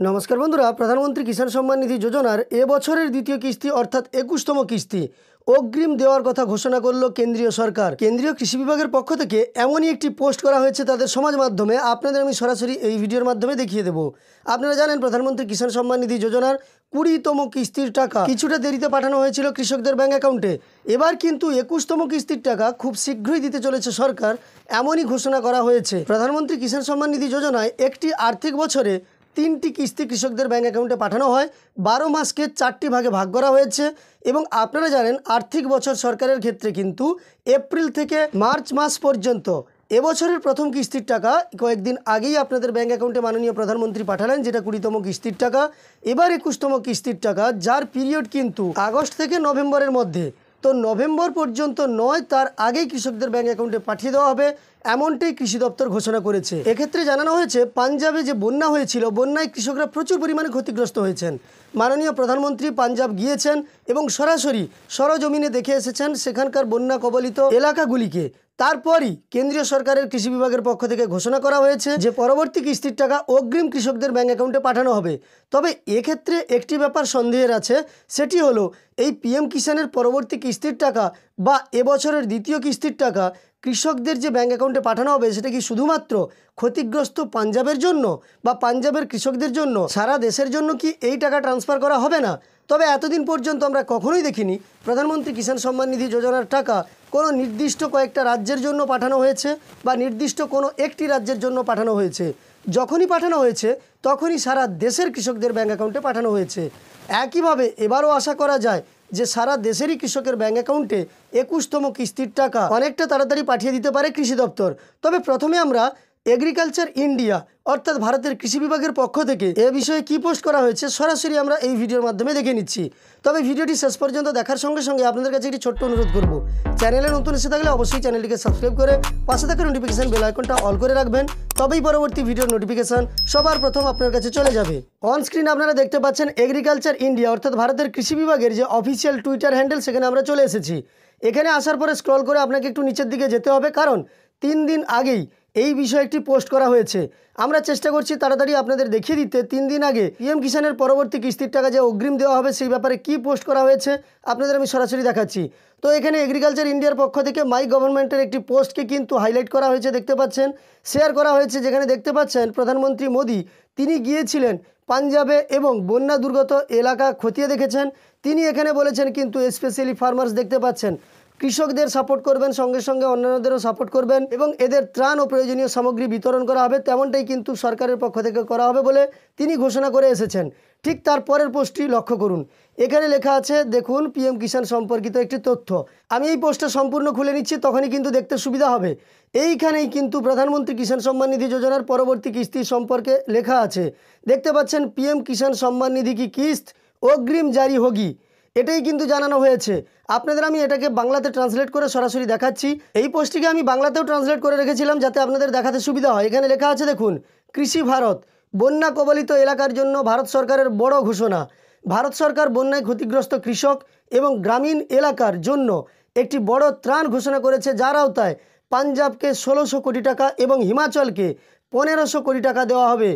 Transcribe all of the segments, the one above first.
নমস্কার বন্ধুরা, প্রধানমন্ত্রী কিষাণ সম্মান নিধি যোজনার এবছরের দ্বিতীয় কিস্তি অর্থাৎ 21তম কিস্তি অগ্রিম দেওয়ার কথা ঘোষণা করল কেন্দ্রীয় সরকার। কেন্দ্রীয় কৃষি বিভাগের পক্ষ থেকে এমনই একটি পোস্ট করা হয়েছে তাদের সমাজ মাধ্যমে। আপনাদের আমি সরাসরি এই ভিডিওর মাধ্যমে দেখিয়ে দেব। আপনারা জানেন প্রধানমন্ত্রী কিষাণ সম্মান নিধি যোজনার 20তম কিস্তির টাকা কিছুটা দেরিতে পাঠানো হয়েছিল কৃষকদের ব্যাংক অ্যাকাউন্টে। এবার কিন্তু 21তম কিস্তির টাকা খুব শীঘ্রই দিতে চলেছে সরকার, এমনই ঘোষণা করা হয়েছে। প্রধানমন্ত্রী কিষাণ সম্মান নিধি যোজনায় একটি আর্থিক বছরে 3টি কিস্তি কৃষকদের ব্যাংক অ্যাকাউন্টে পাঠানো হয়। 12 মাসকে 4টি ভাগে ভাগ করা হয়েছে এবং আপনারা জানেন আর্থিক বছর সরকারের ক্ষেত্রে কিন্তু এপ্রিল থেকে মার্চ মাস পর্যন্ত। এবছরের প্রথম কিস্তির টাকা কয়েকদিন আগেই আপনাদের ব্যাংক অ্যাকাউন্টে মাননীয় প্রধানমন্ত্রী পাঠালেন, যেটা 20তম কিস্তির টাকা। এবার 21তম কিস্তির টাকা, যার পিরিয়ড কিন্তু আগস্ট থেকে নভেম্বরের মধ্যে। তো নভেম্বর পর্যন্ত নয়, তার আগেই কৃষকদের ব্যাংক অ্যাকাউন্টে পাঠিয়ে দেওয়া হবে, এমনটাই কৃষি দপ্তর ঘোষণা করেছে। এক্ষেত্রে জানানো হয়েছে পাঞ্জাবে যে বন্যা হয়েছিল, বন্যায় কৃষকরা প্রচুর পরিমাণে ক্ষতিগ্রস্ত হয়েছেন। মাননীয় প্রধানমন্ত্রী পাঞ্জাব গিয়েছেন এবং সরাসরি সরজমিনে দেখে এসেছেন সেখানকার বন্যা কবলিত এলাকাগুলিকে। তারপরই কেন্দ্রীয় সরকারের কৃষি বিভাগের পক্ষ থেকে ঘোষণা করা হয়েছে যে পরবর্তী কিস্তির টাকা অগ্রিম কৃষকদের ব্যাংক অ্যাকাউন্টে পাঠানো হবে। তবে এক্ষেত্রে একটি ব্যাপার সন্দেহের আছে, সেটি হলো এই পিএম কিষাণের পরবর্তী কিস্তির টাকা বা এবছরের দ্বিতীয় কিস্তির টাকা কৃষকদের যে ব্যাংক অ্যাকাউন্টে পাঠানো হবে সেটা কি শুধুমাত্র ক্ষতিগ্রস্ত পাঞ্জাবের জন্য বা পাঞ্জাবের কৃষকদের জন্য? সারা দেশের জন্য কি এই টাকা ট্রান্সফার করা হবে না? তবে এতদিন পর্যন্ত আমরা কখনোই দেখিনি প্রধানমন্ত্রী কিষাণ সম্মান নিধি যোজনার টাকা কোনো নির্দিষ্ট কয়েকটা রাজ্যের জন্য পাঠানো হয়েছে বা নির্দিষ্ট কোনো একটি রাজ্যের জন্য পাঠানো হয়েছে। যখনই পাঠানো হয়েছে তখনই সারা দেশের কৃষকদের ব্যাংক অ্যাকাউন্টে পাঠানো হয়েছে। একইভাবে এবারও আশা করা যায় যে সারা দেশেরই কৃষকের ব্যাংক অ্যাকাউন্টে 21তম কিস্তির টাকা অনেকটা তাড়াতাড়ি পাঠিয়ে দিতে পারে কৃষি দপ্তর। তবে প্রথমে আমরা এগ্রিকালচার ইন্ডিয়া অর্থাৎ ভারতের কৃষি বিভাগের পক্ষ থেকে এ বিষয়ে কী পোস্ট করা হয়েছে সরাসরি আমরা এই ভিডিওর মাধ্যমে দেখে নিচ্ছি। তবে ভিডিওটি শেষ পর্যন্ত দেখার সঙ্গে সঙ্গে আপনাদের কাছে একটি ছোট্ট অনুরোধ করব, চ্যানেলে নতুন এসে থাকলে অবশ্যই চ্যানেলটিকে সাবস্ক্রাইব করে পাশে থাকা নোটিফিকেশান বেল আইকনটা অল করে রাখবেন, তবেই পরবর্তী ভিডিওর নোটিফিকেশান সবার প্রথম আপনার কাছে চলে যাবে। অন স্ক্রিন আপনারা দেখতে পাচ্ছেন এগ্রিকালচার ইন্ডিয়া অর্থাৎ ভারতের কৃষি বিভাগের যে অফিসিয়াল টুইটার হ্যান্ডেল, সেখানে আমরা চলে এসেছি। এখানে আসার পরে স্ক্রল করে আপনাকে একটু নিচের দিকে যেতে হবে, কারণ 3 দিন আগেই এই বিষয়ে একটি পোস্ট করা হয়েছে। আমরা চেষ্টা করছি তাড়াতাড়ি আপনাদের দেখিয়ে দিতে 3 দিন আগে পিএম কিষাণের পরবর্তী কিস্তির টাকা যে অগ্রিম দেওয়া হবে সেই ব্যাপারে কি পোস্ট করা হয়েছে আপনাদের আমি সরাসরি দেখাচ্ছি। তো এখানে এগ্রিকালচার ইন্ডিয়ার পক্ষ থেকে মাই গভর্নমেন্টের একটি পোস্টকে কিন্তু হাইলাইট করা হয়েছে, দেখতে পাচ্ছেন, শেয়ার করা হয়েছে, যেখানে দেখতে পাচ্ছেন প্রধানমন্ত্রী মোদি তিনি গিয়েছিলেন পাঞ্জাবে এবং বন্যা দুর্গত এলাকা খতিয়ে দেখেছেন। তিনি এখানে বলেছেন কিন্তু স্পেশালি ফার্মার্স দেখতে পাচ্ছেন কৃষকদের সাপোর্ট করবেন, সঙ্গে সঙ্গে অন্যান্যদেরও সাপোর্ট করবেন এবং এদের ত্রাণ ও প্রয়োজনীয় সামগ্রী বিতরণ করা হবে, তেমনটাই কিন্তু সরকারের পক্ষ থেকে করা হবে বলে তিনি ঘোষণা করে এসেছেন। ঠিক তারপরের পোস্টটি লক্ষ্য করুন, এখানে লেখা আছে, দেখুন পিএম কিষাণ সম্পর্কিত একটি তথ্য। আমি এই পোস্টটা সম্পূর্ণ খুলে নিচ্ছি, তখনই কিন্তু দেখতে সুবিধা হবে। এইখানেই কিন্তু প্রধানমন্ত্রী কিষাণ সম্মান নিধি যোজনার পরবর্তী কিস্তি সম্পর্কে লেখা আছে। দেখতে পাচ্ছেন, পিএম কিষাণ সম্মান নিধি কি কিস্ত অগ্রিম জারি হোগি, এটাই কিন্তু জানানো হয়েছে। আপনাদের আমি এটাকে বাংলাতে ট্রান্সলেট করে সরাসরি দেখাচ্ছি। এই পোস্টটিকে আমি বাংলাতেও ট্রান্সলেট করে রেখেছিলাম যাতে আপনাদের দেখাতে সুবিধা হয়। এখানে লেখা আছে, দেখুন, কৃষি ভারত, বন্যা কবলিত এলাকার জন্য ভারত সরকারের বড় ঘোষণা। ভারত সরকার বন্যায় ক্ষতিগ্রস্ত কৃষক এবং গ্রামীণ এলাকার জন্য একটি বড় ত্রাণ ঘোষণা করেছে, যার আওতায় পাঞ্জাবকে 1600 কোটি টাকা এবং হিমাচলকে 1500 কোটি টাকা দেওয়া হবে।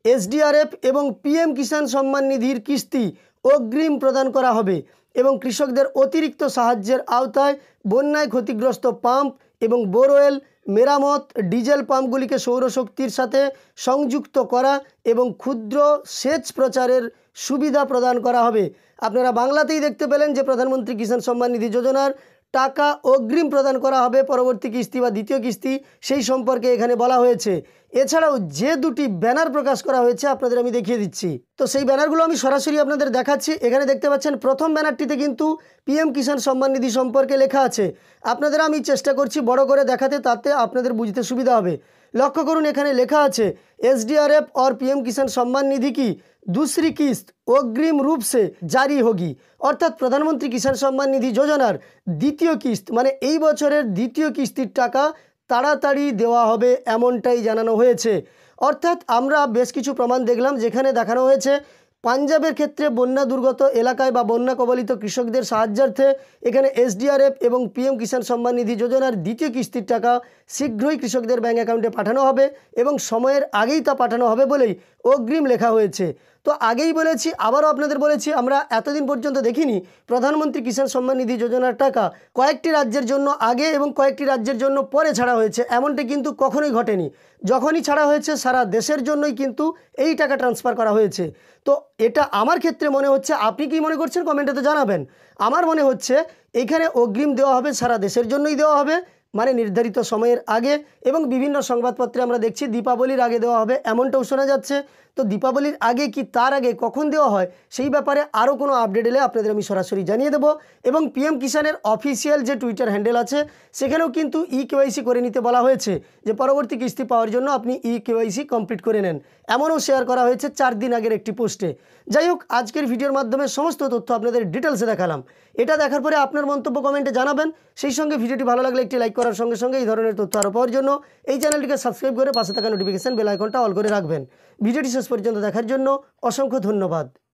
এসডিআরএফ এবং পিএম কিষাণ সম্মান নিধির কিস্তি অগ্রিম প্রদান করা হবে এবং কৃষকদের অতিরিক্ত সাহায্যের আওতায় বন্যায় ক্ষতিগ্রস্ত পাম্প এবং বোরওয়েল মেরামত, ডিজেল পাম্পগুলিকে সৌরশক্তির সাথে সংযুক্ত করা এবং ক্ষুদ্র সেচ প্রচারের সুবিধা প্রদান করা হবে। আপনারা বাংলাতেই দেখতে পেলেন যে প্রধানমন্ত্রী কিষাণ সম্মান নিধি যোজনার টাকা অগ্রিম প্রদান করা হবে পরবর্তী কিস্তি বা দ্বিতীয় কিস্তি, সেই সম্পর্কে এখানে বলা হয়েছে। এছাড়াও যে দুটি ব্যানার প্রকাশ করা হয়েছে আপনাদের আমি দেখিয়ে দিচ্ছি। তো সেই ব্যানারগুলো আমি সরাসরি আপনাদের দেখাচ্ছি। এখানে দেখতে পাচ্ছেন প্রথম ব্যানারটিতে কিন্তু পিএম কিষাণ সম্মান নিধি সম্পর্কে লেখা আছে। আপনাদের আমি চেষ্টা করছি বড় করে দেখাতে, তাতে আপনাদের বুঝতে সুবিধা হবে। লক্ষ্য করুন, এখানে লেখা আছে, एसडीआरएफ और पीएम किसान सम्मान निधि की दूसरी किस्त অগ্রিম রূপ সে জারি হোগি, অর্থাৎ প্রধানমন্ত্রী কিষাণ সম্মান নিধি যোজনার দ্বিতীয় কিস্ত মানে এই বছরের দ্বিতীয় কিস্তির টাকা তাড়াতাড়ি দেওয়া হবে, এমনটাই জানানো হয়েছে। অর্থাৎ আমরা বেশ কিছু প্রমাণ দেখলাম যেখানে দেখানো হয়েছে পাঞ্জাবের ক্ষেত্রে বন্যা দুর্গত এলাকায় বা বন্যা কবলিত কৃষকদের সাহায্যার্থে এখানে এসডিআরএফ এবং পিএম কিষাণ সম্মান নিধি যোজনার দ্বিতীয় কিস্তির টাকা শীঘ্রই কৃষকদের ব্যাংক অ্যাকাউন্টে পাঠানো হবে এবং সময়ের আগেই তা পাঠানো হবে বলেই অগ্রিম লেখা হয়েছে। তো আগেই বলেছি, আবারও আপনাদের বলেছি, আমরা এতদিন পর্যন্ত দেখিনি প্রধানমন্ত্রী কিষাণ সম্মান নিধি যোজনার টাকা কয়েকটি রাজ্যের জন্য আগে এবং কয়েকটি রাজ্যের জন্য পরে ছাড়া হয়েছে, এমনটি কিন্তু কখনোই ঘটেনি। যখনই ছাড়া হয়েছে সারা দেশের জন্যই কিন্তু এই টাকা ট্রান্সফার করা হয়েছে। তো এটা আমার ক্ষেত্রে মনে হচ্ছে, আপনি কি মনে করছেন কমেন্টে তো জানাবেন। আমার মনে হচ্ছে এইখানে অগ্রিম দেওয়া হবে, সারা দেশের জন্যই দেওয়া হবে, মানে নির্ধারিত সময়ের আগে। এবং বিভিন্ন সংবাদপত্রে আমরা দেখছি দীপাবলির আগে দেওয়া হবে, এমনটাও শোনা যাচ্ছে। তো দীপাবলির আগে কি তার আগে কখন দেওয়া হয় সেই ব্যাপারে আরও কোনো আপডেট এলে আপনাদের আমি সরাসরি জানিয়ে দেবো। এবং পিএম কিষাণের অফিসিয়াল যে টুইটার হ্যান্ডেল আছে সেখানেও কিন্তু কেওয়াইসি করে নিতে বলা হয়েছে, যে পরবর্তী কিস্তি পাওয়ার জন্য আপনি কেওয়াইসি কমপ্লিট করে নেন, এমনও শেয়ার করা হয়েছে 4 দিন আগের একটি পোস্টে। যাই হোক, আজকের ভিডিওর মাধ্যমে সমস্ত তথ্য আপনাদের ডিটেলসে দেখালাম। এটা দেখার পরে আপনার মন্তব্য কমেন্টে জানাবেন। সেই সঙ্গে ভিডিওটি ভালো লাগলে একটি লাইক করার সঙ্গে সঙ্গে এই ধরনের তথ্য আরও পাওয়ার জন্য এই চ্যানেলটিকে সাবস্ক্রাইব করে পাশে থাকা নোটিফিকেশন বেল আইকনটা অল করে রাখবেন। ভিডিওটি শেষ পর্যন্ত দেখার জন্য অসংখ্য ধন্যবাদ।